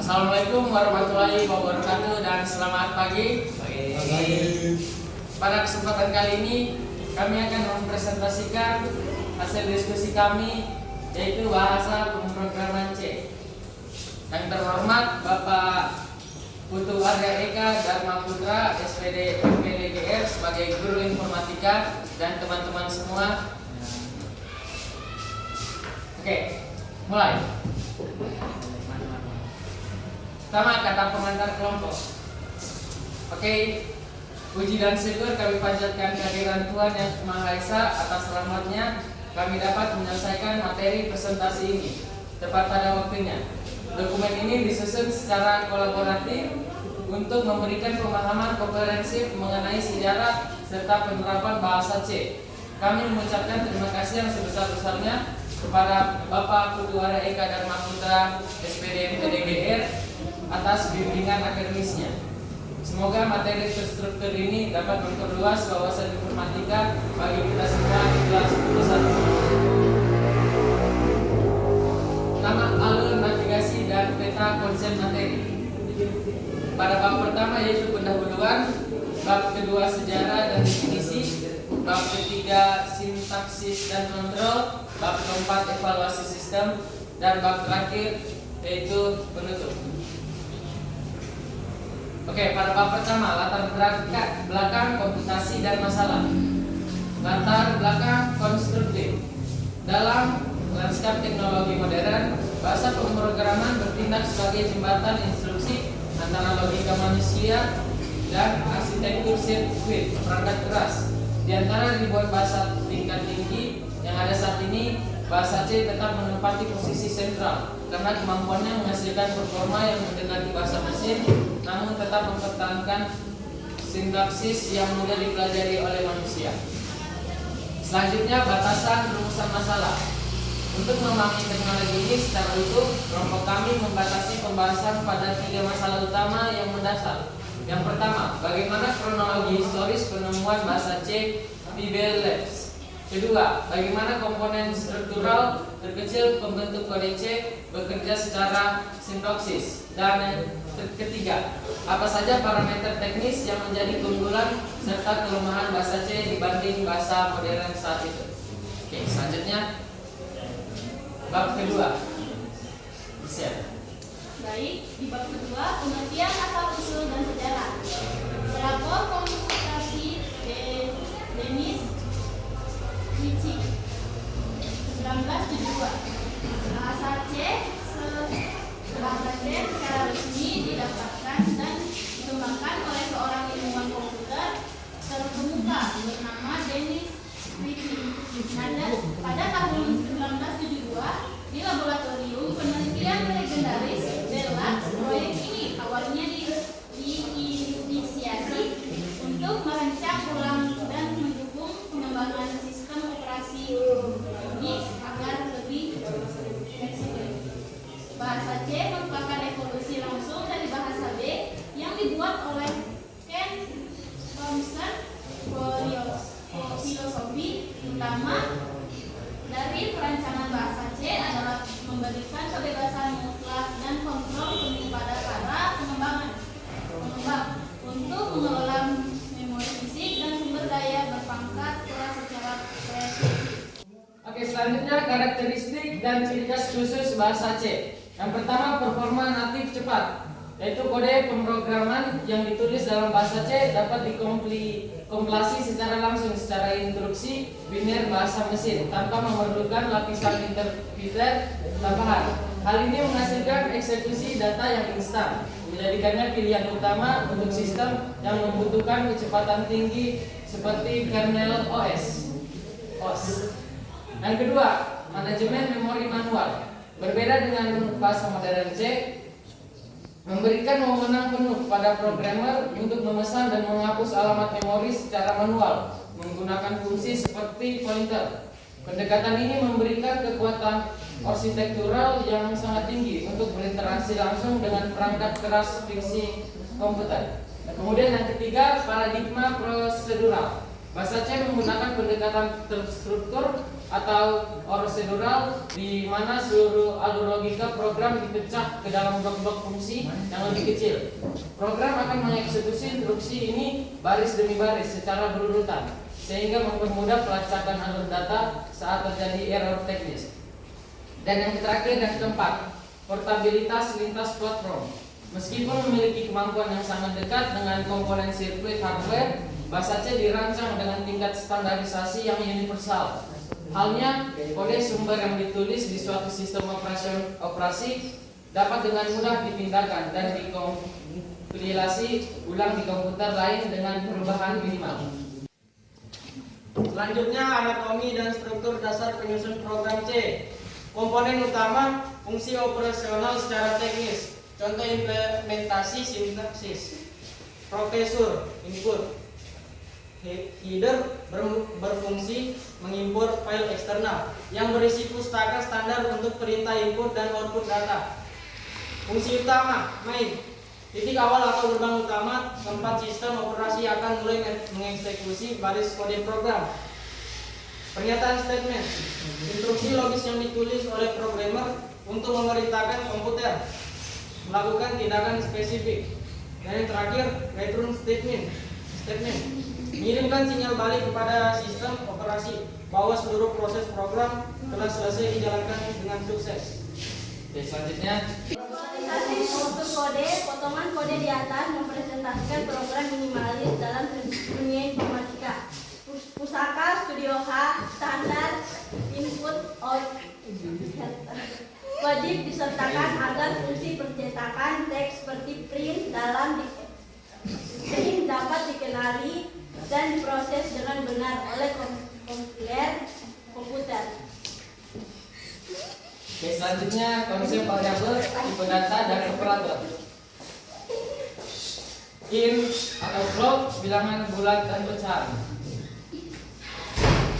Assalamualaikum warahmatullahi wabarakatuh dan selamat pagi. Pada kesempatan kali ini kami akan mempresentasikan hasil diskusi kami, yaitu bahasa pemrograman C. Yang terhormat Bapak Putu Arya Eka Dharma Putra SPD PDGR sebagai guru informatika dan teman-teman semua. Oke, mulai. Pertama, kata pengantar kelompok. Oke, puji dan syukur kami panjatkan kehadiran Tuhan Yang Maha Esa atas rahmatnya kami dapat menyelesaikan materi presentasi ini tepat pada waktunya. Dokumen ini disusun secara kolaboratif untuk memberikan pemahaman komprehensif mengenai sejarah serta penerapan bahasa C. Kami mengucapkan terima kasih yang sebesar-besarnya kepada Bapak Putu Arya Eka Dharma Putra SPD PDGR atas bimbingan akademisnya. Semoga materi terstruktur ini dapat memperluas wawasan informatika bagi kita semua di kelas 11. Nama, alur navigasi dan peta konsep materi. Pada bab pertama yaitu pendahuluan, bab kedua sejarah dan definisi, bab ketiga sintaksis dan kontrol, bab keempat evaluasi sistem, dan bab terakhir yaitu penutup. Oke, pada bab pertama, latar belakang komputasi dan masalah. Latar belakang konstruktif. Dalam lanskap teknologi modern, bahasa pemrograman bertindak sebagai jembatan instruksi antara logika manusia dan arsitektur sirkuit perangkat keras. Di antara ribuan bahasa tingkat tinggi yang ada saat ini, bahasa C tetap menempati posisi sentral karena kemampuannya menghasilkan performa yang mendekati bahasa mesin, namun tetap mempertahankan sintaksis yang mudah dipelajari oleh manusia. Selanjutnya, batasan rumusan masalah. Untuk memahami teknologi ini secara utuh, kelompok kami membatasi pembahasan pada 3 masalah utama yang mendasar. Yang pertama, bagaimana kronologi historis penemuan bahasa C di Bell Labs. Kedua, bagaimana komponen struktural terkecil pembentuk kode C bekerja secara sintaksis. Dan yang ketiga, apa saja parameter teknis yang menjadi keunggulan serta kelemahan bahasa C dibanding bahasa modern saat itu. Oke, selanjutnya bab kedua. Baik, di bab kedua, pengertian asal-usul dan sejarah. Rapor komputasi Denis Ricci 1972. Bahasa C secara resmi didapatkan dan dikembangkan oleh seorang ilmuwan komputer terkemuka bernama Denis Ricci. Pada tahun 1972 di laboratorium penelitian legendaris Bell Labs, proyek ini awalnya diinisiasi untuk merancang ulang dan mendukung pengembangan sistem operasi Unix agar lebih fleksibel. Bahasa C merupakan evolusi langsung dari bahasa B yang dibuat oleh Ken Thompson. Filosofi utama dari perancangan bahasa C adalah memberikan kebebasan mutlak dan kontrol penuh pada para pengembang untuk mengelola memori fisik dan sumber daya berpangkat keras secara presisi. Oke, selanjutnya karakteristik dan ciri khas khusus bahasa C. Yang pertama, performa natif cepat, yaitu kode pemrograman yang ditulis dalam bahasa C dapat dikompilasi secara langsung secara instruksi biner bahasa mesin tanpa memerlukan lapisan interpreter tambahan. Hal ini menghasilkan eksekusi data yang instan, menjadikannya pilihan utama untuk sistem yang membutuhkan kecepatan tinggi seperti kernel OS. Yang kedua, manajemen memori manual. Berbeda dengan bahasa modern C, memberikan wewenang penuh pada programmer untuk memesan dan menghapus alamat memori secara manual menggunakan fungsi seperti pointer. Pendekatan ini memberikan kekuatan arsitektural yang sangat tinggi untuk berinteraksi langsung dengan perangkat keras fiksi komputer. Kemudian yang ketiga, paradigma prosedural. Bahasa C menggunakan pendekatan terstruktur atau prosedural, di mana seluruh alur logika program dipecah ke dalam blok-blok fungsi yang lebih kecil. Program akan mengeksekusi instruksi ini baris demi baris secara berurutan, sehingga mempermudah pelacakan alur data saat terjadi error teknis. Dan yang terakhir dan keempat, portabilitas lintas platform. Meskipun memiliki kemampuan yang sangat dekat dengan komponen sirkuit hardware, bahasa C dirancang dengan tingkat standarisasi yang universal. Halnya, kode sumber yang ditulis di suatu sistem operasi dapat dengan mudah dipindahkan dan dikompilasi ulang di komputer lain dengan perubahan minimal. Selanjutnya, anatomi dan struktur dasar penyusun program C. Komponen utama, fungsi operasional secara teknis. Contoh implementasi sintaksis. Prosesor, input. Header berfungsi mengimpor file eksternal yang berisi pustaka standar untuk perintah input dan output data. Fungsi utama, main. Titik awal atau gerbang utama tempat sistem operasi akan mulai mengeksekusi baris kode program. Pernyataan statement, instruksi logis yang ditulis oleh programmer untuk memerintahkan komputer melakukan tindakan spesifik. Dan yang terakhir, return statement, mengirimkan sinyal balik kepada sistem operasi bahwa seluruh proses program telah selesai dijalankan dengan sukses. Oke, selanjutnya, Visualisasi struktur kode, potongan kode di atas mempresentasikan program minimalis dalam dunia informatika. Pusaka Studio H, standar, input, wajib disertakan agar fungsi percetakan teks seperti print dapat dikenali dan diproses dengan benar oleh kompiler komputer. Oke, selanjutnya konsep variabel, tipe data, dan operator. In atau float, bilangan bulat dan pecahan.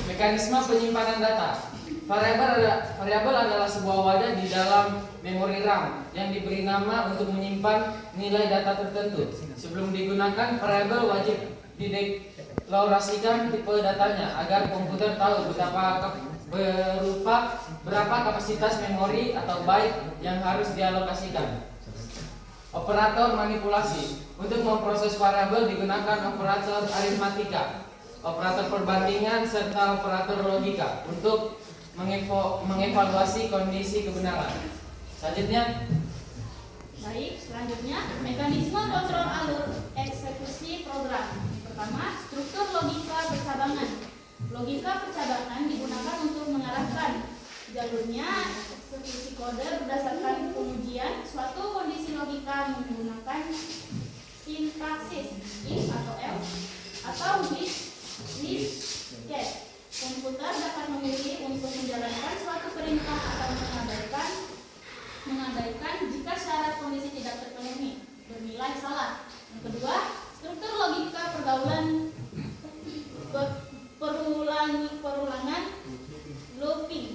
Mekanisme penyimpanan data. Variabel adalah sebuah wadah di dalam memori RAM yang diberi nama untuk menyimpan nilai data tertentu. Sebelum digunakan, variabel wajib dideklarasikan tipe datanya agar komputer tahu berapa kapasitas memori atau byte yang harus dialokasikan. Operator manipulasi. Untuk memproses variabel digunakan operator aritmatika, operator perbandingan, serta operator logika untuk mengevaluasi kondisi kebenaran. Selanjutnya, selanjutnya mekanisme kontrol alur eksekusi program. Pertama, struktur logika percabangan. Logika percabangan digunakan untuk mengarahkan jalurnya eksekusi kode berdasarkan pengujian suatu kondisi logika menggunakan sintaksis if atau else atau with case. Komputer dapat memilih untuk menjalankan suatu perintah atau mengabaikan jika syarat kondisi tidak terpenuhi, bernilai salah. Yang kedua, struktur logika pergaulan perulangan looping.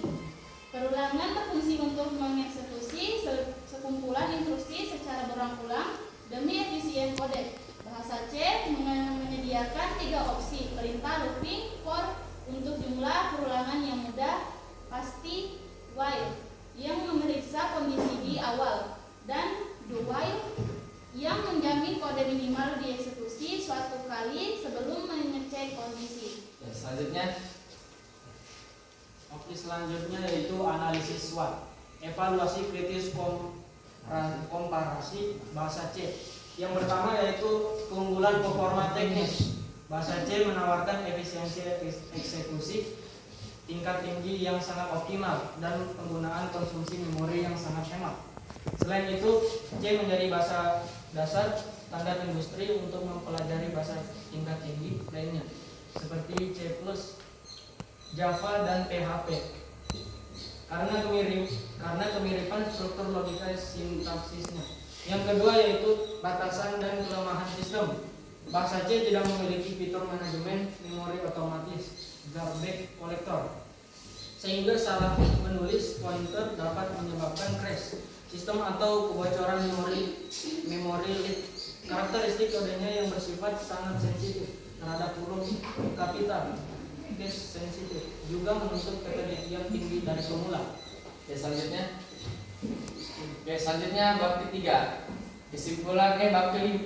Perulangan berfungsi untuk mengeksekusi sekumpulan instruksi secara berulang-ulang demi efisien kode. Bahasa C menyediakan 3 opsi perintah looping for untuk jumlah perulangan yang mudah, pasti, while yang memeriksa kondisi di awal, dan do while yang menjamin kode minimal dieksekusi suatu kali sebelum mengecek kondisi. dan selanjutnya, Oke, selanjutnya yaitu analisis SWOT, evaluasi kritis komparasi bahasa C. Yang pertama yaitu keunggulan performa teknis. Bahasa C menawarkan efisiensi eksekusi tingkat tinggi yang sangat optimal dan penggunaan konsumsi memori yang sangat hemat. Selain itu, C menjadi bahasa dasar standar industri untuk mempelajari bahasa tingkat tinggi lainnya seperti C++, Java, dan PHP. Karena kemiripan struktur logika sintaksisnya. Yang kedua yaitu batasan dan kelemahan sistem. Bahasa C tidak memiliki fitur manajemen memori otomatis garbage collector, sehingga salah menulis pointer dapat menyebabkan crash sistem atau kebocoran memori leak. Karakteristik kodenya yang bersifat sangat sensitif terhadap huruf kapital sensitif, juga menuntut ketelitian tinggi dari semula. Oke, selanjutnya bab ketiga. Kesimpulan bab kelima.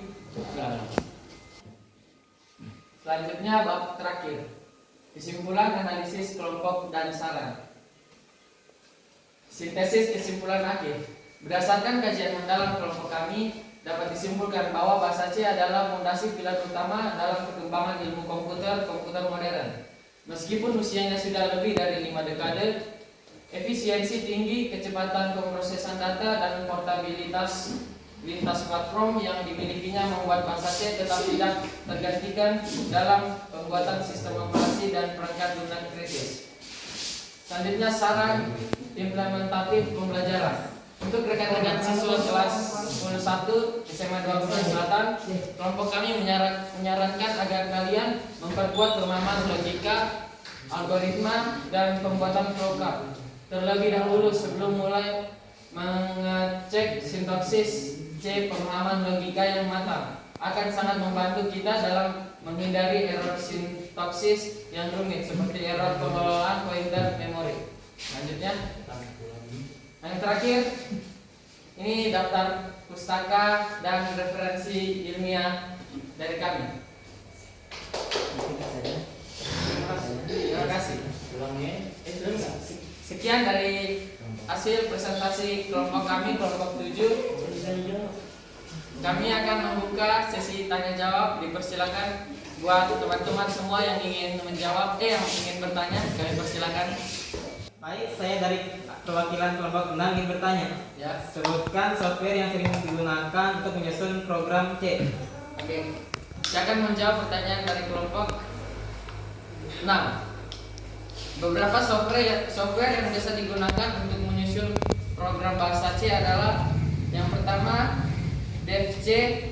Selanjutnya bab terakhir. Kesimpulan analisis kelompok dan saran. Sintesis kesimpulan akhir. Berdasarkan kajian mendalam kelompok kami, dapat disimpulkan bahwa bahasa C adalah fondasi pilar utama dalam perkembangan ilmu komputer modern. Meskipun usianya sudah lebih dari 5 dekade, efisiensi tinggi, kecepatan pemrosesan data, dan portabilitas lintas platform yang dimilikinya membuat bahasa C tetap tidak tergantikan dalam pembuatan sistem operasi dan perangkat lunak kritis. Selanjutnya saran implementatif pembelajaran. Untuk rekan-rekan siswa kelas 11 SMA 12 Selatan, kelompok kami menyarankan agar kalian memperkuat pemahaman logika, algoritma, dan pembuatan flowchart terlebih dahulu sebelum mulai mengecek sintaksis. C. Pemahaman logika yang matang akan sangat membantu kita dalam menghindari error sintaksis yang rumit seperti error pengelolaan pointer memori. Selanjutnya, yang terakhir, ini daftar pustaka dan referensi ilmiah dari kami. Terima kasih. Sekian dari hasil presentasi kelompok kami, kelompok 7. Kami akan membuka sesi tanya jawab. Dipersilakan buat teman-teman semua yang ingin menjawab, yang ingin bertanya, kami persilakan. Baik, saya dari perwakilan kelompok 6 ingin bertanya. Ya. Sebutkan software yang sering digunakan untuk menyusun program C. Oke. Saya akan menjawab pertanyaan dari kelompok 6. Beberapa software yang biasa digunakan untuk menyusun program bahasa C adalah yang pertama DevC,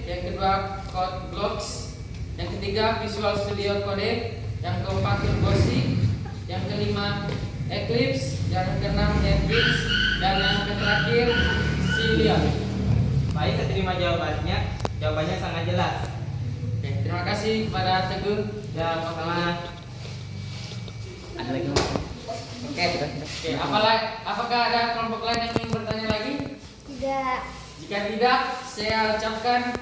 yang kedua CodeBlocks, yang ketiga Visual Studio Code, yang keempat TurboC, yang kelima Eclipse, yang keenam NetBeans, dan yang terakhir Cilium. Baik, saya terima jawabannya. Jawabannya sangat jelas. Oke, terima kasih kepada Teguh dan Pak. Ada lagi? Oke, apakah ada kelompok lain yang ingin bertanya lagi? Tidak. Jika tidak, saya ucapkan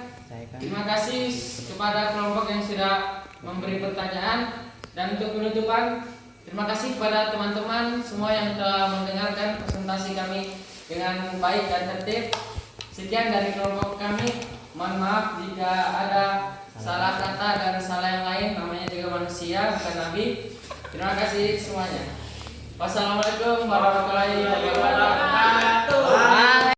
terima kasih kepada kelompok yang sudah memberi pertanyaan. Dan untuk penutupan, terima kasih kepada teman-teman semua yang telah mendengarkan presentasi kami dengan baik dan tertib. Sekian dari kelompok kami. Mohon maaf jika ada salah kata dan salah yang lain. Namanya juga manusia, bukan nabi. Terima kasih semuanya. Wassalamualaikum warahmatullahi wabarakatuh.